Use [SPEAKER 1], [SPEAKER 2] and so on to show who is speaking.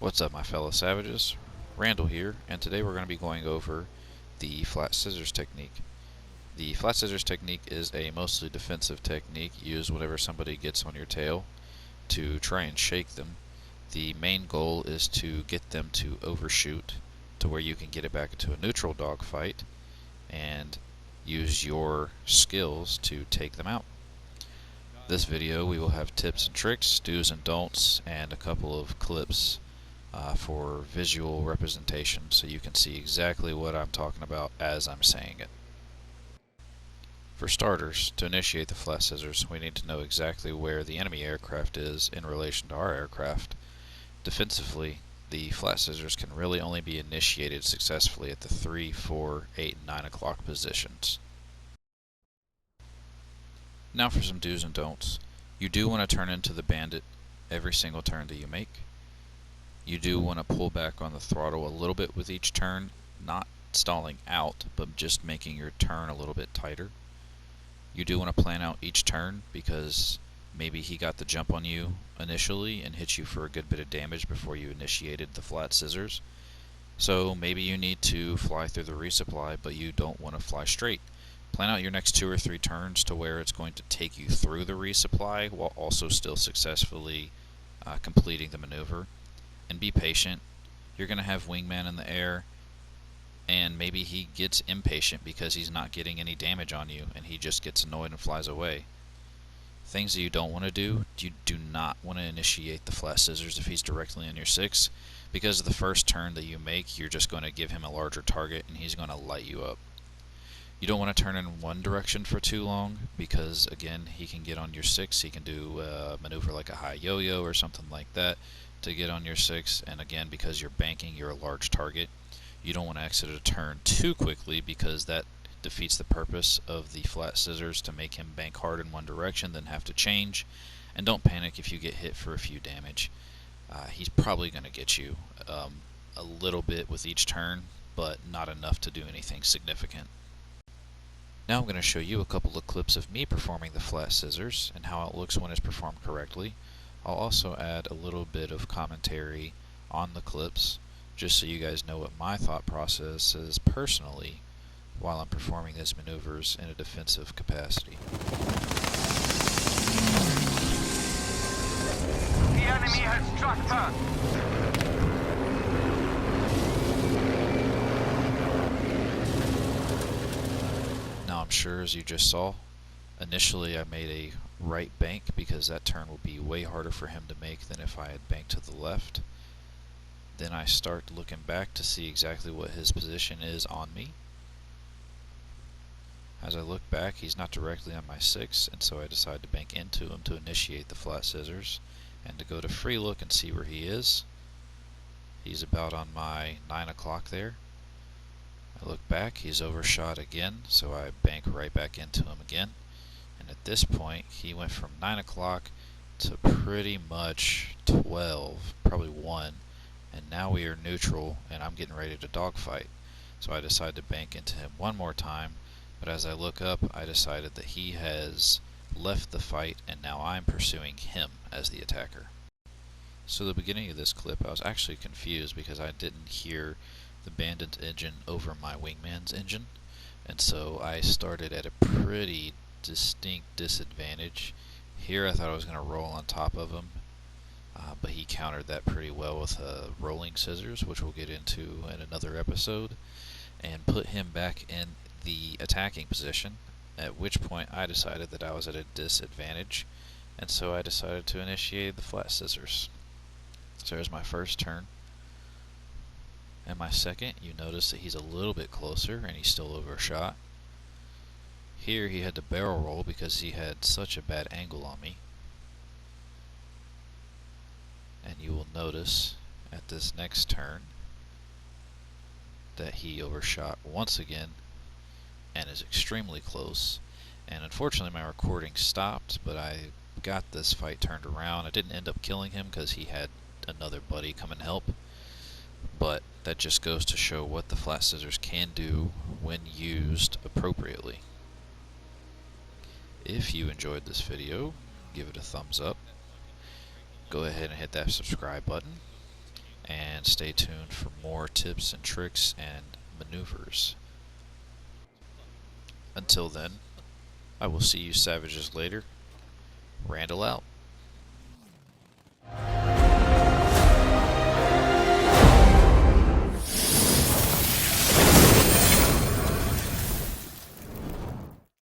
[SPEAKER 1] What's up, my fellow savages? Randall here, and today we're going to be going over the flat scissors technique. The flat scissors technique is a mostly defensive technique used whenever somebody gets on your tail to try and shake them. The main goal is to get them to overshoot to where you can get it back into a neutral dog fight and use your skills to take them out. This video we will have tips and tricks, do's and don'ts, and a couple of clips for visual representation so you can see exactly what I'm talking about as I'm saying it. For starters, to initiate the flat scissors, we need to know exactly where the enemy aircraft is in relation to our aircraft. Defensively, the flat scissors can really only be initiated successfully at the 3, 4, 8, and 9 o'clock positions. Now for some do's and don'ts. You do want to turn into the bandit every single turn that you make. You do want to pull back on the throttle a little bit with each turn, not stalling out, but just making your turn a little bit tighter. You do want to plan out each turn because maybe he got the jump on you initially and hit you for a good bit of damage before you initiated the flat scissors. So maybe you need to fly through the resupply, but you don't want to fly straight. Plan out your next 2 or 3 turns to where it's going to take you through the resupply while also still successfully completing the maneuver. And be patient. You're going to have wingman in the air, and maybe he gets impatient because he's not getting any damage on you and he just gets annoyed and flies away. Things that you don't want to do, you do not want to initiate the flat scissors if he's directly on your 6, because the first turn that you make you're just going to give him a larger target and he's going to light you up. You don't want to turn in one direction for too long because again he can get on your 6, he can do a maneuver like a high yo-yo or something like that to get on your 6, and again because you're banking, you're a large target. You don't want to exit a turn too quickly because that defeats the purpose of the flat scissors, to make him bank hard in one direction then have to change. And don't panic if you get hit for a few damage. He's probably going to get you a little bit with each turn, but not enough to do anything significant. Now I'm going to show you a couple of clips of me performing the flat scissors and how it looks when it's performed correctly. I'll also add a little bit of commentary on the clips just so you guys know what my thought process is personally while I'm performing these maneuvers in a defensive capacity.
[SPEAKER 2] The enemy has tracked us!
[SPEAKER 1] Now I'm sure, as you just saw, initially I made a right bank because that turn will be way harder for him to make than if I had banked to the left. Then I start looking back to see exactly what his position is on me. As I look back, he's not directly on my 6, and so I decide to bank into him to initiate the flat scissors and to go to free look and see where he is. He's about on my 9 o'clock there. I look back, he's overshot again, so I bank right back into him again. And at this point, he went from 9 o'clock to pretty much 12, probably 1, and now we are neutral and I'm getting ready to dogfight. So I decide to bank into him one more time, but as I look up, I decided that he has left the fight and now I'm pursuing him as the attacker. So the beginning of this clip, I was actually confused because I didn't hear the bandit's engine over my wingman's engine, and so I started at a pretty distinct disadvantage. Here I thought I was going to roll on top of him, but he countered that pretty well with rolling scissors, which we'll get into in another episode, and put him back in the attacking position, at which point I decided that I was at a disadvantage, and so I decided to initiate the flat scissors. So there's my first turn. And my second, you notice that he's a little bit closer and he's still overshot. Here he had to barrel roll because he had such a bad angle on me. And you will notice at this next turn that he overshot once again and is extremely close. And unfortunately my recording stopped, but I got this fight turned around. I didn't end up killing him because he had another buddy come and help. But that just goes to show what the flat scissors can do when used appropriately. If you enjoyed this video, give it a thumbs up. Go ahead and hit that subscribe button. and stay tuned for more tips and tricks and maneuvers. Until then, I will see you savages later. Randall out.